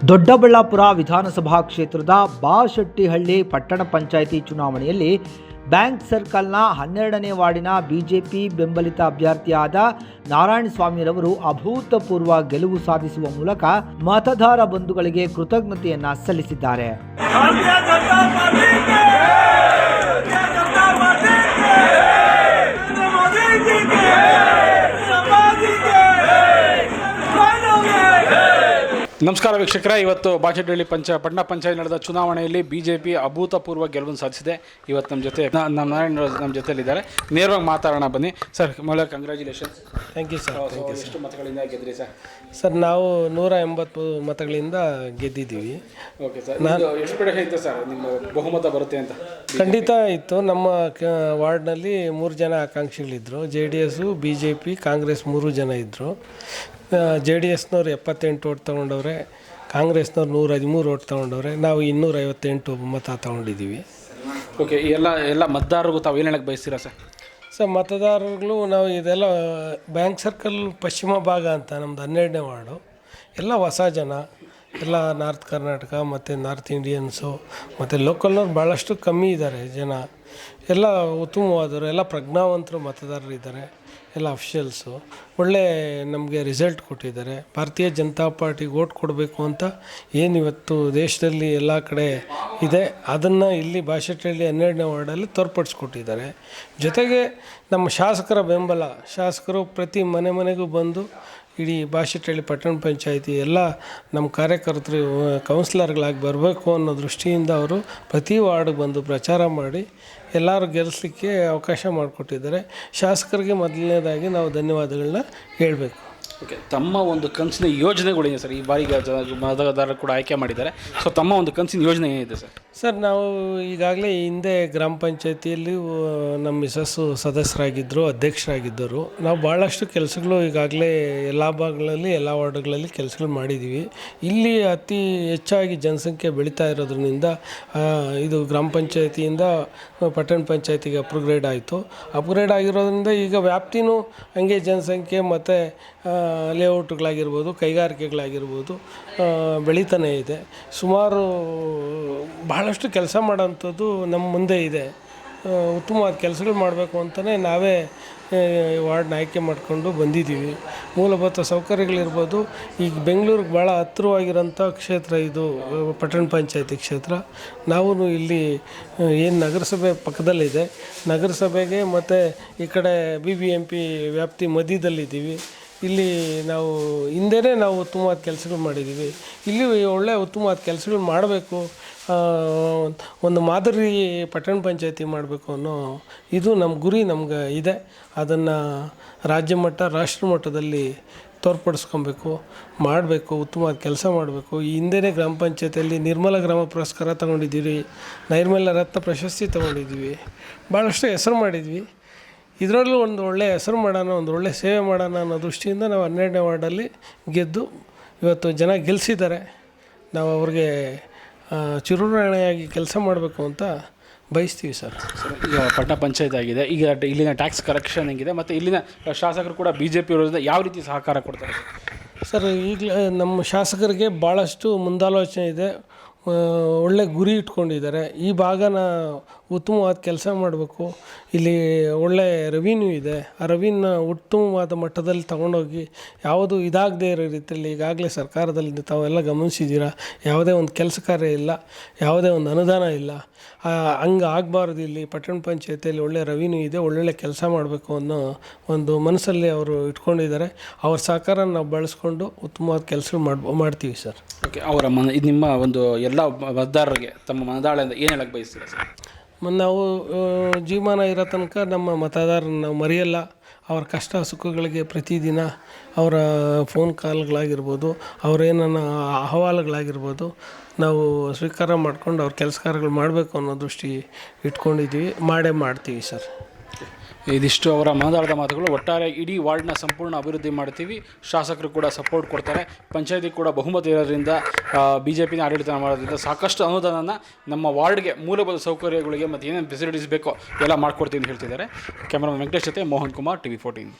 ದೊಡ್ಡಬಳ್ಳಾಪುರ ವಿಧಾನಸಭಾ ಕ್ಷೇತ್ರದ ಬಾಶೆಟ್ಟಿಹಳ್ಳಿ ಪಟ್ಟಣ ಪಂಚಾಯಿತಿ ಚುನಾವಣೆಯಲ್ಲಿ ಬ್ಯಾಂಕ್ ಸರ್ಕಲ್ನ 12ನೇ ವಾರ್ಡಿನ ಬಿಜೆಪಿ ಬೆಂಬಲಿತ ಅಭ್ಯರ್ಥಿಯಾದ ನಾರಾಯಣಸ್ವಾಮಿರವರು ಅಭೂತಪೂರ್ವ ಗೆಲುವು ಸಾಧಿಸುವ ಮೂಲಕ ಮತದಾರ ಬಂಧುಗಳಿಗೆ ಕೃತಜ್ಞತೆಯನ್ನ ಸಲ್ಲಿಸಿದ್ದಾರೆ. ನಮಸ್ಕಾರ ವೀಕ್ಷಕರ, ಇವತ್ತು ಬಾಶೆಟ್ಟಿಹಳ್ಳಿ ಪಟ್ಟಣ ಪಂಚಾಯತ್ ನಡೆದ ಚುನಾವಣೆಯಲ್ಲಿ ಬಿಜೆಪಿ ಅಭೂತಪೂರ್ವ ಗೆಲುವನ್ನು ಸಾಧಿಸಿದೆ. ಇವತ್ತು ನಮ್ಮ ಜೊತೆ ನಮ್ಮ ನಾರಾಯಣ ನಮ್ಮ ಜೊತೆಲಿದ್ದಾರೆ. ನೇರವಾಗಿ ಮಾತಾಡೋಣ ಬನ್ನಿ. ಸರ್, ಮೊದಲ ಕಂಗ್ರ್ಯಾಚುಲೇಷನ್ಸ್. Thank you sir. ಎಷ್ಟು ಮತಗಳಿಂದ ಗೆದ್ರಿ ಸರ್? ಸರ್, ನಾವು 180 ಮತಗಳಿಂದ ಗೆದ್ದಿದ್ದೀವಿ. ಓಕೆ ಸರ್, ಎಕ್ಸ್ಪೆಕ್ಟೇಷನ್ ಇತ್ತು ಸರ್ ನಿಮ್ಮ ಬಹುಮತ ಬರುತ್ತೆ ಅಂತ? ಖಂಡಿತ ಇತ್ತು. ನಮ್ಮ ವಾರ್ಡ್ನಲ್ಲಿ 3 ಜನ ಆಕಾಂಕ್ಷಿಗಳಿದ್ದರು. JDS, BJP, ಕಾಂಗ್ರೆಸ್ 3 ಜನ ಇದ್ದರು. JDSನವ್ರು 78 ಓಟ್ ತೊಗೊಂಡವ್ರೆ, ಕಾಂಗ್ರೆಸ್ನವ್ರು 113 ಓಟ್ ತೊಗೊಂಡವ್ರೆ, ನಾವು 258 ಮತ ತೊಗೊಂಡಿದ್ದೀವಿ. ಓಕೆ, ಎಲ್ಲ ಮತದಾರರಿಗೂ ತಾವು ಏನು ಹೇಳಕ್ಕೆ ಬಯಸ್ತೀರಾ ಸರ್? ಸರ್, ಮತದಾರರುಗಳು ನಾವು ಇದೆಲ್ಲ ಬ್ಯಾಂಕ್ ಸರ್ಕಲ್ ಪಶ್ಚಿಮ ಭಾಗ ಅಂತ ನಮ್ಮದು 12ನೇ ವಾರ್ಡು. ಎಲ್ಲ ಹೊಸ ಜನ, ಎಲ್ಲ ನಾರ್ತ್ ಕರ್ನಾಟಕ ಮತ್ತು ನಾರ್ತ್ ಇಂಡಿಯನ್ಸು ಮತ್ತು ಲೋಕಲ್ನವ್ರು ಭಾಳಷ್ಟು ಕಮ್ಮಿ ಇದ್ದಾರೆ ಜನ. ಎಲ್ಲ ಉತ್ತಮವಾದವರು, ಎಲ್ಲ ಪ್ರಜ್ಞಾವಂತರು ಮತದಾರರಿದ್ದಾರೆ. ಎಲ್ಲ ಅಫಿಷಿಯಲ್ಸು ಒಳ್ಳೆ ನಮಗೆ ರಿಸಲ್ಟ್ ಕೊಟ್ಟಿದ್ದಾರೆ. ಭಾರತೀಯ ಜನತಾ ಪಾರ್ಟಿಗೆ ಓಟ್ ಕೊಡಬೇಕು ಅಂತ ಏನಿವತ್ತು ದೇಶದಲ್ಲಿ ಎಲ್ಲ ಕಡೆ ಇದೆ, ಅದನ್ನು ಇಲ್ಲಿ ಬಾಶೆಟ್ಟಿಹಳ್ಳಿ 12ನೇ ವಾರ್ಡಲ್ಲಿ ತೋರ್ಪಡಿಸ್ಕೊಟ್ಟಿದ್ದಾರೆ. ಜೊತೆಗೆ ನಮ್ಮ ಶಾಸಕರ ಬೆಂಬಲ, ಶಾಸಕರು ಪ್ರತಿ ಮನೆಗೂ ಬಂದು ಇಡೀ ಬಾಶೆಟ್ಟಿಹಳ್ಳಿ ಪಟ್ಟಣ ಪಂಚಾಯಿತಿ ಎಲ್ಲ ನಮ್ಮ ಕಾರ್ಯಕರ್ತರು ಕೌನ್ಸಿಲರ್ಗಳಾಗಿ ಬರಬೇಕು ಅನ್ನೋ ದೃಷ್ಟಿಯಿಂದ ಅವರು ಪ್ರತಿ ವಾರ್ಡ್ಗೆ ಬಂದು ಪ್ರಚಾರ ಮಾಡಿ ಎಲ್ಲರೂ ಗೆಲ್ಲಿಸಲಿಕ್ಕೆ ಅವಕಾಶ ಮಾಡಿಕೊಟ್ಟಿದ್ದಾರೆ. ಶಾಸಕರಿಗೆ ಮೊದಲನೇದಾಗಿ ನಾವು ಧನ್ಯವಾದಗಳನ್ನ ಹೇಳಬೇಕು. ಓಕೆ, ತಮ್ಮ ಒಂದು ಕನಸಿನ ಯೋಜನೆಗಳಿದೆ ಸರ್? ಈ ಬಾರಿಗೆ ಮತದಾರರು ಕೂಡ ಆಯ್ಕೆ ಮಾಡಿದ್ದಾರೆ. ಸೊ ತಮ್ಮ ಒಂದು ಕನಸಿನ ಯೋಜನೆ ಏನಿದೆ ಸರ್? ಸರ್, ನಾವು ಈಗಾಗಲೇ ಹಿಂದೆ ಗ್ರಾಮ ಪಂಚಾಯತಿಯಲ್ಲಿ ನಮ್ಮ ಮಿಸಸ್ಸು ಸದಸ್ಯರಾಗಿದ್ದರು, ಅಧ್ಯಕ್ಷರಾಗಿದ್ದರು. ನಾವು ಭಾಳಷ್ಟು ಕೆಲಸಗಳು ಈಗಾಗಲೇ ಎಲ್ಲ ಭಾಗಗಳಲ್ಲಿ, ಎಲ್ಲ ವಾರ್ಡ್ಗಳಲ್ಲಿ ಕೆಲಸಗಳು ಮಾಡಿದ್ದೀವಿ. ಇಲ್ಲಿ ಅತಿ ಹೆಚ್ಚಾಗಿ ಜನಸಂಖ್ಯೆ ಬೆಳೀತಾ ಇರೋದ್ರಿಂದ ಇದು ಗ್ರಾಮ ಪಂಚಾಯತಿಯಿಂದ ಪಟ್ಟಣ ಪಂಚಾಯತಿಗೆ ಅಪ್ಗ್ರೇಡ್ ಆಯಿತು. ಅಪ್ಗ್ರೇಡ್ ಆಗಿರೋದ್ರಿಂದ ಈಗ ವ್ಯಾಪ್ತಿನೂ ಹಂಗೆ ಜನಸಂಖ್ಯೆ ಮತ್ತು ಲೇಔಟ್ಗಳಾಗಿರ್ಬೋದು, ಕೈಗಾರಿಕೆಗಳಾಗಿರ್ಬೋದು ಬೆಳೀತಾನೇ ಇದೆ. ಸುಮಾರು ಬಹಳಷ್ಟು ಕೆಲಸ ಮಾಡೋಂಥದ್ದು ನಮ್ಮ ಮುಂದೆ ಇದೆ. ಉತ್ತಮವಾದ ಕೆಲಸಗಳು ಮಾಡಬೇಕು ಅಂತಲೇ ನಾವೇ ವಾರ್ಡ್ನ ಆಯ್ಕೆ ಮಾಡಿಕೊಂಡು ಬಂದಿದ್ದೀವಿ. ಮೂಲಭೂತ ಸೌಕರ್ಯಗಳಿರ್ಬೋದು, ಈಗ ಬೆಂಗಳೂರಿಗೆ ಭಾಳ ಹತ್ತಿರವಾಗಿರೋಂಥ ಕ್ಷೇತ್ರ ಇದು ಪಟ್ಟಣ ಪಂಚಾಯತಿ ಕ್ಷೇತ್ರ. ನಾವು ಇಲ್ಲಿ ಏನು ನಗರಸಭೆ ಪಕ್ಕದಲ್ಲಿದೆ, ನಗರಸಭೆಗೆ ಮತ್ತು ಈ ಕಡೆ BBMP ವ್ಯಾಪ್ತಿ ಮಧ್ಯದಲ್ಲಿದ್ದೀವಿ. ಇಲ್ಲಿ ನಾವು ಹಿಂದೆಯೇ ನಾವು ಉತ್ತಮವಾದ ಕೆಲಸಗಳು ಮಾಡಿದ್ದೀವಿ. ಇಲ್ಲಿ ಒಳ್ಳೆಯ ಉತ್ತಮವಾದ ಕೆಲಸಗಳು ಮಾಡಬೇಕು, ಒಂದು ಮಾದರಿ ಪಟ್ಟಣ ಪಂಚಾಯತಿ ಮಾಡಬೇಕು ಅನ್ನೋ ಇದು ನಮ್ಮ ಗುರಿ ನಮ್ಗೆ ಇದೆ. ಅದನ್ನು ರಾಜ್ಯ ಮಟ್ಟ, ರಾಷ್ಟ್ರ ಮಟ್ಟದಲ್ಲಿ ತೋರ್ಪಡಿಸ್ಕೊಬೇಕು, ಮಾಡಬೇಕು, ಉತ್ತಮವಾದ ಕೆಲಸ ಮಾಡಬೇಕು. ಈ ಹಿಂದೆಯೇ ಗ್ರಾಮ ಪಂಚಾಯತಿಯಲ್ಲಿ ನಿರ್ಮಲ ಗ್ರಾಮ ಪುರಸ್ಕಾರ ತೊಗೊಂಡಿದ್ದೀವಿ, ನೈರ್ಮಲ್ಯ ರತ್ನ ಪ್ರಶಸ್ತಿ ತೊಗೊಂಡಿದ್ದೀವಿ, ಭಾಳಷ್ಟು ಹೆಸರು ಮಾಡಿದ್ವಿ. ಇದರಲ್ಲೂ ಒಂದು ಒಳ್ಳೆಯ ಹೆಸರು ಮಾಡೋಣ, ಒಂದು ಒಳ್ಳೆಯ ಸೇವೆ ಮಾಡೋಣ ಅನ್ನೋ ದೃಷ್ಟಿಯಿಂದ ನಾವು 12ನೇ ವಾರ್ಡಲ್ಲಿ ಗೆದ್ದು ಇವತ್ತು ಜನ ಗೆಲ್ಲಿಸಿದ್ದಾರೆ. ನಾವು ಅವ್ರಿಗೆ ಚಿರುನಾಳೆಯಾಗಿ ಕೆಲಸ ಮಾಡಬೇಕು ಅಂತ ಬಯಸ್ತೀವಿ ಸರ್. ಈಗ ಪಟ್ಟಣ ಪಂಚಾಯತ್ ಆಗಿದೆ, ಈಗ ಇಲ್ಲಿನ ಟ್ಯಾಕ್ಸ್ ಕಲೆಕ್ಷನ್ ಹೆಂಗಿದೆ ಮತ್ತು ಇಲ್ಲಿನ ಶಾಸಕರು ಕೂಡ BJP ಅವರಿಂದ ಯಾವ ರೀತಿ ಸಹಕಾರ ಕೊಡ್ತಾರೆ ಸರ್? ಈಗಲೇ ನಮ್ಮ ಶಾಸಕರಿಗೆ ಭಾಳಷ್ಟು ಮುಂದಾಲೋಚನೆ ಇದೆ, ಒಳ್ಳೆ ಗುರಿ ಇಟ್ಕೊಂಡಿದ್ದಾರೆ. ಈ ಭಾಗನ ಉತ್ತಮವಾದ ಕೆಲಸ ಮಾಡಬೇಕು, ಇಲ್ಲಿ ಒಳ್ಳೆ ರೆವಿನ್ಯೂ ಇದೆ, ಆ ರೆವಿನ್ಯೂನ ಉತ್ತಮವಾದ ಮಟ್ಟದಲ್ಲಿ ತಗೊಂಡೋಗಿ ಯಾವುದು ಇದಾಗದೇ ಇರೋ ರೀತಿಯಲ್ಲಿ ಈಗಾಗಲೇ ಸರ್ಕಾರದಲ್ಲಿ ತಾವೆಲ್ಲ ಗಮನಿಸಿದ್ದೀರಾ, ಯಾವುದೇ ಒಂದು ಕೆಲಸ ಕಾರ್ಯ ಇಲ್ಲ, ಯಾವುದೇ ಒಂದು ಅನುದಾನ ಇಲ್ಲ. ಹಂಗೆ ಆಗಬಾರ್ದು. ಇಲ್ಲಿ ಪಟ್ಟಣ ಪಂಚಾಯತಿಯಲ್ಲಿ ಒಳ್ಳೆ ರೆವಿನ್ಯೂ ಇದೆ, ಒಳ್ಳೊಳ್ಳೆ ಕೆಲಸ ಮಾಡಬೇಕು ಅನ್ನೋ ಒಂದು ಮನಸ್ಸಲ್ಲಿ ಅವರು ಇಟ್ಕೊಂಡಿದ್ದಾರೆ. ಅವ್ರ ಸಹಕಾರ ನಾವು ಬಳಸ್ಕೊಂಡು ಉತ್ತಮವಾದ ಕೆಲಸ ಮಾಡ್ತೀವಿ ಸರ್. ಓಕೆ, ಅವರ ಇದು ನಿಮ್ಮ ಒಂದು ಎಲ್ಲ ಮತದಾರರಿಗೆ ತಮ್ಮ ಮನದಾಳದಿಂದ ಏನು ಹೇಳಕ್ಕೆ ಬಯಸ್ತೀರಾ ಸರ್? ನಾವು ಜೀವಮಾನ ಇರೋ ತನಕ ನಮ್ಮ ಮತದಾರನ ನಾವು ಮರೆಯಲ್ಲ. ಅವ್ರ ಕಷ್ಟ ಸುಖಗಳಿಗೆ ಪ್ರತಿದಿನ ಅವರ ಫೋನ್ ಕಾಲ್ಗಳಾಗಿರ್ಬೋದು, ಅವರೇನನ್ನ ಅಹವಾಲುಗಳಾಗಿರ್ಬೋದು ನಾವು ಸ್ವೀಕಾರ ಮಾಡ್ಕೊಂಡು ಅವ್ರ ಕೆಲಸ ಕಾರ್ಯಗಳು ಮಾಡಬೇಕು ಅನ್ನೋ ದೃಷ್ಟಿ ಇಟ್ಕೊಂಡಿದ್ದೀವಿ, ಮಾಡ್ತೀವಿ ಸರ್. ಇದಿಷ್ಟು ಅವರ ಮನದಾಳದ ಮಾತುಗಳು. ಒಟ್ಟಾರೆ ಇಡೀ ವಾರ್ಡ್ನ ಸಂಪೂರ್ಣ ಅಭಿವೃದ್ಧಿ ಮಾಡ್ತೀವಿ, ಶಾಸಕರು ಕೂಡ ಸಪೋರ್ಟ್ ಕೊಡ್ತಾರೆ, ಪಂಚಾಯತಿ ಕೂಡ ಬಹುಮತ ಇರೋದ್ರಿಂದ BJPನ ಆಡಳಿತ ಮಾಡೋದ್ರಿಂದ ಸಾಕಷ್ಟು ಅನುದಾನನ ನಮ್ಮ ವಾರ್ಡ್ಗೆ ಮೂಲಭೂತ ಸೌಕರ್ಯಗಳಿಗೆ ಮತ್ತು ಏನೇನು ಫೆಸಿಲಿಟೀಸ್ ಬೇಕೋ ಎಲ್ಲ ಮಾಡಿಕೊಡ್ತೀವಿ ಅಂತ ಹೇಳ್ತಿದ್ದಾರೆ. ಕ್ಯಾಮರಾಮನ್ ವೆಂಕಟೇಶ್ ಜೊತೆ ಮೋಹನ್ ಕುಮಾರ್, TV 14.